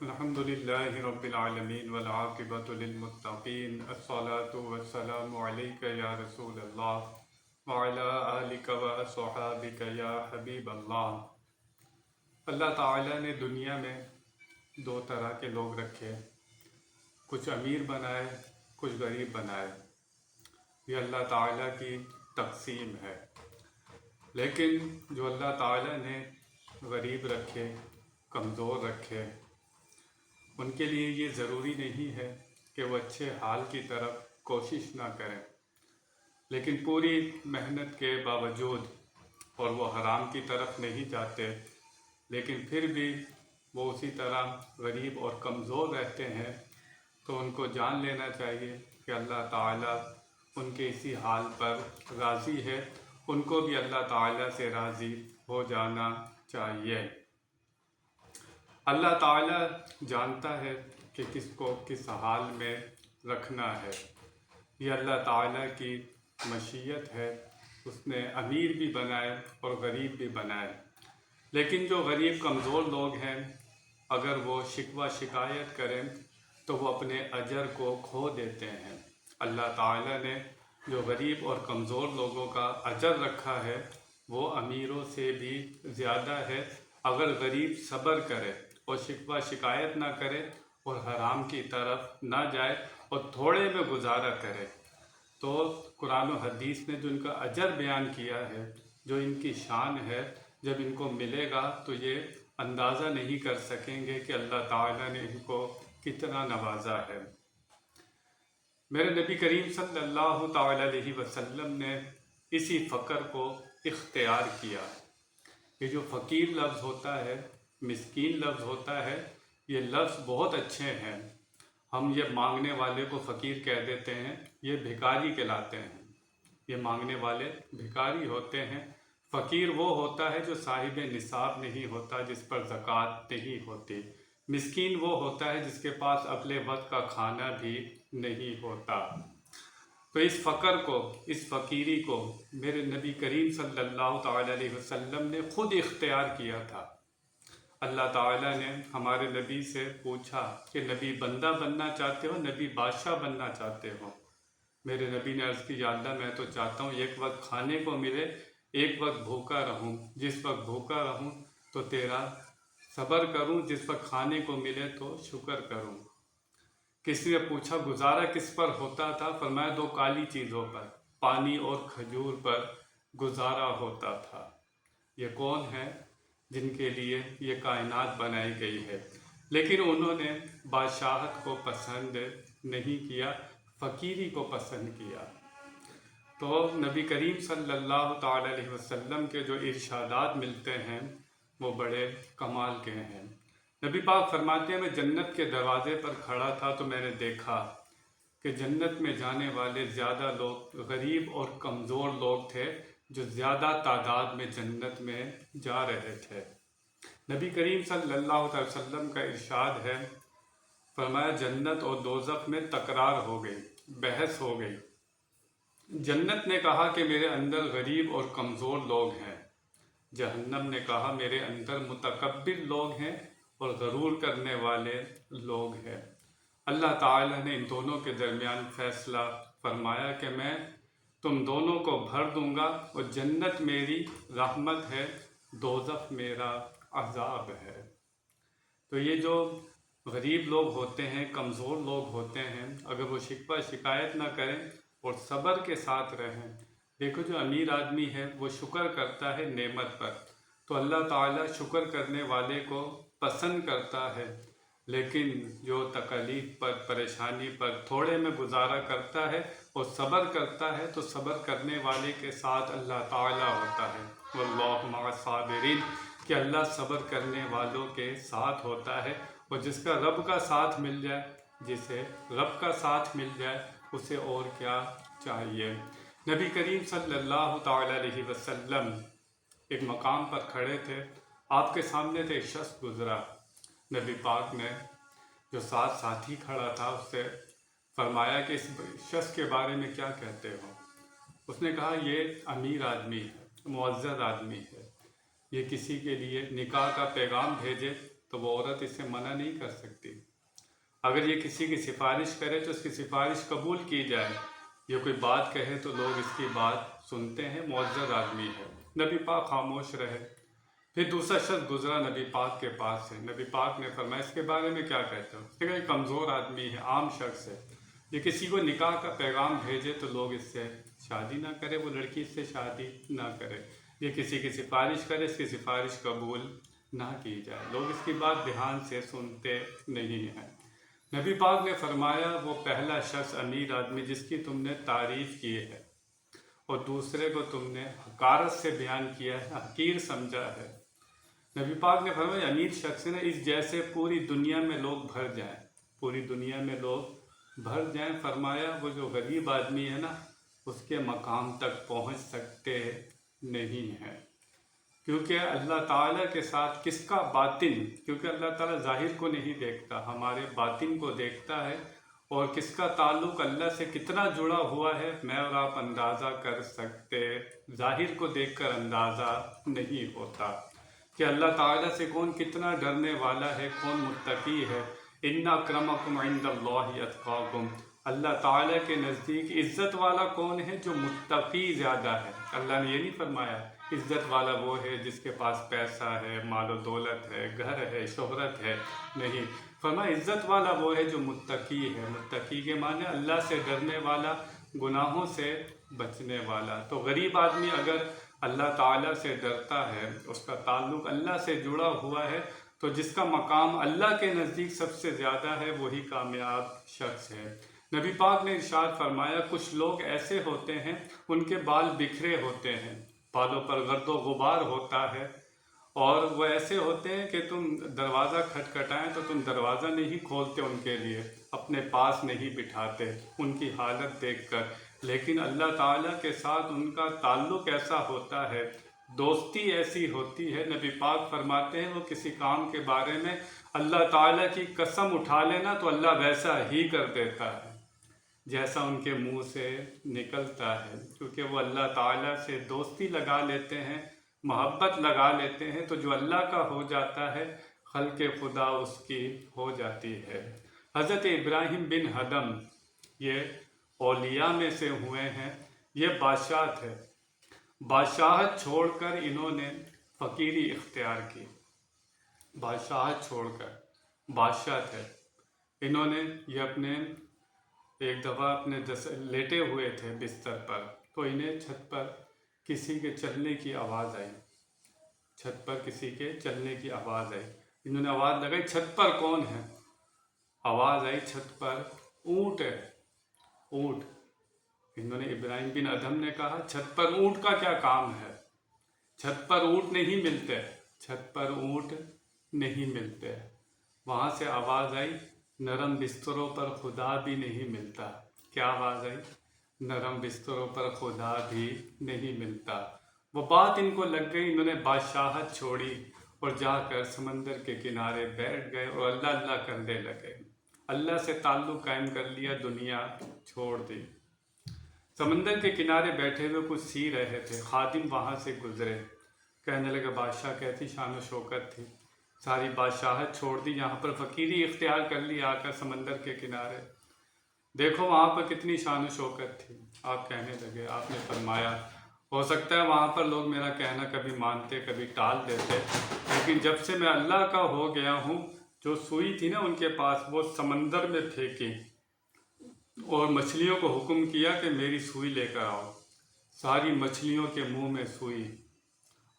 الحمدللہ رب العالمین والعاقبۃ للمتقین الصلاۃ والسلام علیک یا رسول اللہ وعلی آلک واصحابک یا حبیب اللہ۔ اللہ تعالیٰ نے دنیا میں دو طرح کے لوگ رکھے، کچھ امیر بنائے، کچھ غریب بنائے۔ یہ اللہ تعالیٰ کی تقسیم ہے، لیکن جو اللہ تعالیٰ نے غریب رکھے، کمزور رکھے، ان کے لیے یہ ضروری نہیں ہے کہ وہ اچھے حال کی طرف کوشش نہ کریں، لیکن پوری محنت کے باوجود اور وہ حرام کی طرف نہیں جاتے، لیکن پھر بھی وہ اسی طرح غریب اور کمزور رہتے ہیں، تو ان کو جان لینا چاہیے کہ اللہ تعالیٰ ان کے اسی حال پر راضی ہے، ان کو بھی اللہ تعالیٰ سے راضی ہو جانا چاہیے۔ اللہ تعالیٰ جانتا ہے کہ کس کو کس حال میں رکھنا ہے، یہ اللہ تعالیٰ کی مشیت ہے۔ اس نے امیر بھی بنائے اور غریب بھی بنائے، لیکن جو غریب کمزور لوگ ہیں، اگر وہ شکوہ شکایت کریں تو وہ اپنے اجر کو کھو دیتے ہیں۔ اللہ تعالیٰ نے جو غریب اور کمزور لوگوں کا اجر رکھا ہے وہ امیروں سے بھی زیادہ ہے۔ اگر غریب صبر کرے اور شکوہ شکایت نہ کرے اور حرام کی طرف نہ جائے اور تھوڑے میں گزارا کرے، تو قرآن و حدیث نے جو ان کا اجر بیان کیا ہے، جو ان کی شان ہے، جب ان کو ملے گا تو یہ اندازہ نہیں کر سکیں گے کہ اللہ تعالیٰ نے ان کو کتنا نوازا ہے۔ میرے نبی کریم صلی اللہ تعالیٰ علیہ وسلم نے اسی فقر کو اختیار کیا۔ یہ جو فقیر لفظ ہوتا ہے، مسکین لفظ ہوتا ہے، یہ لفظ بہت اچھے ہیں۔ ہم یہ مانگنے والے کو فقیر کہہ دیتے ہیں، یہ بھکاری کہلاتے ہیں۔ یہ مانگنے والے بھکاری ہوتے ہیں۔ فقیر وہ ہوتا ہے جو صاحب نصاب نہیں ہوتا، جس پر زکوٰۃ نہیں ہوتی۔ مسکین وہ ہوتا ہے جس کے پاس اگلے وقت کا کھانا بھی نہیں ہوتا۔ تو اس فقر کو، اس فقیری کو میرے نبی کریم صلی اللہ تعالیٰ علیہ وسلم نے خود اختیار کیا تھا۔ اللہ تعالیٰ نے ہمارے نبی سے پوچھا کہ نبی بندہ بننا چاہتے ہو، نبی بادشاہ بننا چاہتے ہو؟ میرے نبی نے عرض کی، یا اللہ میں تو چاہتا ہوں ایک وقت کھانے کو ملے، ایک وقت بھوکا رہوں۔ جس وقت بھوکا رہوں تو تیرا صبر کروں، جس وقت کھانے کو ملے تو شکر کروں۔ کسی نے پوچھا گزارا کس پر ہوتا تھا؟ فرمایا دو کالی چیزوں پر، پانی اور کھجور پر گزارا ہوتا تھا۔ یہ کون ہے جن کے لیے یہ کائنات بنائی گئی ہے؟ لیکن انہوں نے بادشاہت کو پسند نہیں کیا، فقیری کو پسند کیا۔ تو نبی کریم صلی اللہ تعالیٰ علیہ وسلم کے جو ارشادات ملتے ہیں وہ بڑے کمال کے ہیں۔ نبی پاک فرماتے ہیں، میں جنت کے دروازے پر کھڑا تھا تو میں نے دیکھا کہ جنت میں جانے والے زیادہ لوگ غریب اور کمزور لوگ تھے، جو زیادہ تعداد میں جنت میں جا رہے تھے۔ نبی کریم صلی اللہ علیہ وسلم کا ارشاد ہے، فرمایا جنت اور دوزخ میں تکرار ہو گئی، بحث ہو گئی۔ جنت نے کہا کہ میرے اندر غریب اور کمزور لوگ ہیں، جہنم نے کہا میرے اندر متکبر لوگ ہیں اور غرور کرنے والے لوگ ہیں۔ اللہ تعالیٰ نے ان دونوں کے درمیان فیصلہ فرمایا کہ میں تم دونوں کو بھر دوں گا، اور جنت میری رحمت ہے، دوزخ میرا عذاب ہے۔ تو یہ جو غریب لوگ ہوتے ہیں، کمزور لوگ ہوتے ہیں، اگر وہ شکوہ شکایت نہ کریں اور صبر کے ساتھ رہیں۔ دیکھو جو امیر آدمی ہے وہ شکر کرتا ہے نعمت پر، تو اللہ تعالیٰ شکر کرنے والے کو پسند کرتا ہے، لیکن جو تکلیف پر، پریشانی پر تھوڑے میں گزارا کرتا ہے اور صبر کرتا ہے، تو صبر کرنے والے کے ساتھ اللہ تعالیٰ ہوتا ہے۔ واللہ مع الصابرین، کہ اللہ صبر کرنے والوں کے ساتھ ہوتا ہے۔ اور جس کا رب کا ساتھ مل جائے، جسے رب کا ساتھ مل جائے، اسے اور کیا چاہیے۔ نبی کریم صلی اللہ تعالیٰ علیہ وسلم ایک مقام پر کھڑے تھے، آپ کے سامنے سے ایک شخص گزرا۔ نبی پاک نے جو ساتھ ساتھی کھڑا تھا اس سے فرمایا کہ اس شخص کے بارے میں کیا کہتے ہو؟ اس نے کہا یہ امیر آدمی ہے، معزز آدمی ہے، یہ کسی کے لیے نکاح کا پیغام بھیجے تو وہ عورت اسے منع نہیں کر سکتی۔ اگر یہ کسی کی سفارش کرے تو اس کی سفارش قبول کی جائے، یہ کوئی بات کہے تو لوگ اس کی بات سنتے ہیں، معزز آدمی ہے۔ نبی پاک خاموش رہے۔ پھر دوسرا شخص گزرا نبی پاک کے پاس سے، نبی پاک نے فرمایا اس کے بارے میں کیا کہتے ہو؟ اس نے کہا یہ کمزور آدمی ہے، عام شخص ہے، یہ کسی کو نکاح کا پیغام بھیجے تو لوگ اس سے شادی نہ کرے، وہ لڑکی اس سے شادی نہ کرے، یہ کسی کی سفارش کرے، اس کی سفارش قبول نہ کی جائے، لوگ اس کی بات دھیان سے سنتے نہیں ہیں۔ نبی پاک نے فرمایا وہ پہلا شخص امیر آدمی جس کی تم نے تعریف کی ہے اور دوسرے کو تم نے حقارت سے بیان کیا ہے، حقیر سمجھا ہے۔ نبی پاک نے فرمایا امیر شخص ہے نا، اس جیسے پوری دنیا میں لوگ بھر جائیں، پوری دنیا میں لوگ بھر جائیں۔ فرمایا وہ جو غریب آدمی ہے نا، اس کے مقام تک پہنچ سکتے نہیں ہیں، کیونکہ اللہ تعالیٰ کے ساتھ کس کا باطن، کیونکہ اللہ تعالیٰ ظاہر کو نہیں دیکھتا، ہمارے باطن کو دیکھتا ہے، اور کس کا تعلق اللہ سے کتنا جڑا ہوا ہے میں اور آپ اندازہ کر سکتے، ظاہر کو دیکھ کر اندازہ نہیں ہوتا کہ اللہ تعالیٰ سے کون کتنا ڈرنے والا ہے، کون متقی ہے۔ ان اکرمکم عند اللہ اتقاکم، اللہ تعالیٰ کے نزدیک عزت والا کون ہے؟ جو متقی زیادہ ہے۔ اللہ نے یہ نہیں فرمایا عزت والا وہ ہے جس کے پاس پیسہ ہے، مال و دولت ہے، گھر ہے، شہرت ہے، نہیں، فرمایا عزت والا وہ ہے جو متقی ہے۔ متقی کے معنی اللہ سے ڈرنے والا، گناہوں سے بچنے والا۔ تو غریب آدمی اگر اللہ تعالیٰ سے ڈرتا ہے، اس کا تعلق اللہ سے جڑا ہوا ہے، تو جس کا مقام اللہ کے نزدیک سب سے زیادہ ہے وہی کامیاب شخص ہے۔ نبی پاک نے ارشاد فرمایا کچھ لوگ ایسے ہوتے ہیں ان کے بال بکھرے ہوتے ہیں، بالوں پر گرد و غبار ہوتا ہے، اور وہ ایسے ہوتے ہیں کہ تم دروازہ کھٹکھٹائیں تو تم دروازہ نہیں کھولتے، ان کے لیے اپنے پاس نہیں بٹھاتے ان کی حالت دیکھ کر، لیکن اللہ تعالیٰ کے ساتھ ان کا تعلق ایسا ہوتا ہے، دوستی ایسی ہوتی ہے۔ نبی پاک فرماتے ہیں وہ کسی کام کے بارے میں اللہ تعالیٰ کی قسم اٹھا لینا تو اللہ ویسا ہی کر دیتا ہے جیسا ان کے منہ سے نکلتا ہے، کیونکہ وہ اللہ تعالیٰ سے دوستی لگا لیتے ہیں، محبت لگا لیتے ہیں، تو جو اللہ کا ہو جاتا ہے خلق خدا اس کی ہو جاتی ہے۔ حضرت ابراہیم بن حدم یہ اولیاء میں سے ہوئے ہیں، یہ بادشاہ تھے، بادشاہت چھوڑ کر انہوں نے فقیری اختیار کی، بادشاہت چھوڑ کر، بادشاہ تھے، انہوں نے یہ اپنے ایک دفعہ اپنے لیٹے ہوئے تھے بستر پر، تو انہیں چھت پر کسی کے چلنے کی آواز آئی، چھت پر کسی کے چلنے کی آواز آئی، انہوں نے آواز لگائی چھت پر کون ہے؟ آواز آئی چھت پر اونٹ ہے، اونٹ۔ انہوں نے ابراہیم بن ادھم نے کہا چھت پر اونٹ کا کیا کام ہے؟ چھت پر اونٹ نہیں ملتے، چھت پر اونٹ نہیں ملتے۔ وہاں سے آواز آئی نرم بستروں پر خدا بھی نہیں ملتا۔ کیا آواز آئی؟ نرم بستروں پر خدا بھی نہیں ملتا۔ وہ بات ان کو لگ گئی، انہوں نے بادشاہت چھوڑی اور جا کر سمندر کے کنارے بیٹھ گئے اور اللہ اللہ کرنے لگے، اللہ سے تعلق قائم کر لیا، دنیا چھوڑ دی۔ سمندر کے کنارے بیٹھے ہوئے کچھ سی رہے تھے، خادم وہاں سے گزرے، کہنے لگے بادشاہ کیسی شان و شوکت تھی، ساری بادشاہت چھوڑ دی، یہاں پر فقیری اختیار کر لی آ کر سمندر کے کنارے، دیکھو وہاں پر کتنی شان و شوکت تھی۔ آپ کہنے لگے، آپ نے فرمایا ہو سکتا ہے وہاں پر لوگ میرا کہنا کبھی مانتے کبھی ٹال دیتے، لیکن جب سے میں اللہ کا ہو گیا ہوں، جو سوئی تھی نا ان کے پاس وہ سمندر میں پھینکی اور مچھلیوں کو حکم کیا کہ میری سوئی لے کر آؤ، ساری مچھلیوں کے منہ میں سوئی،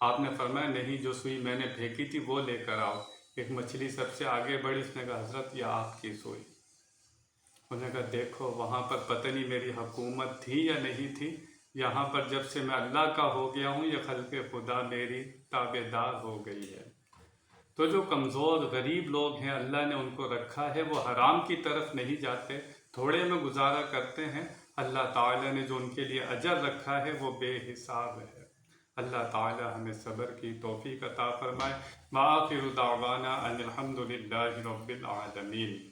آپ نے فرمایا نہیں جو سوئی میں نے پھینکی تھی وہ لے کر آؤ۔ ایک مچھلی سب سے آگے بڑھی، اس نے کہا حضرت یہ آپ کی سوئی، انہوں نے کہا دیکھو وہاں پر پتہ نہیں میری حکومت تھی یا نہیں تھی، یہاں پر جب سے میں اللہ کا ہو گیا ہوں یہ خلق خدا میری تابع دار ہو گئی ہے۔ تو جو کمزور غریب لوگ ہیں اللہ نے ان کو رکھا ہے، وہ حرام کی طرف نہیں جاتے، تھوڑے میں گزارا کرتے ہیں، اللہ تعالیٰ نے جو ان کے لیے اجر رکھا ہے وہ بے حساب ہے۔ اللہ تعالیٰ ہمیں صبر کی توفیق عطا فرمائے۔ وآخر دعوانا ان الحمد للہ رب العالمین۔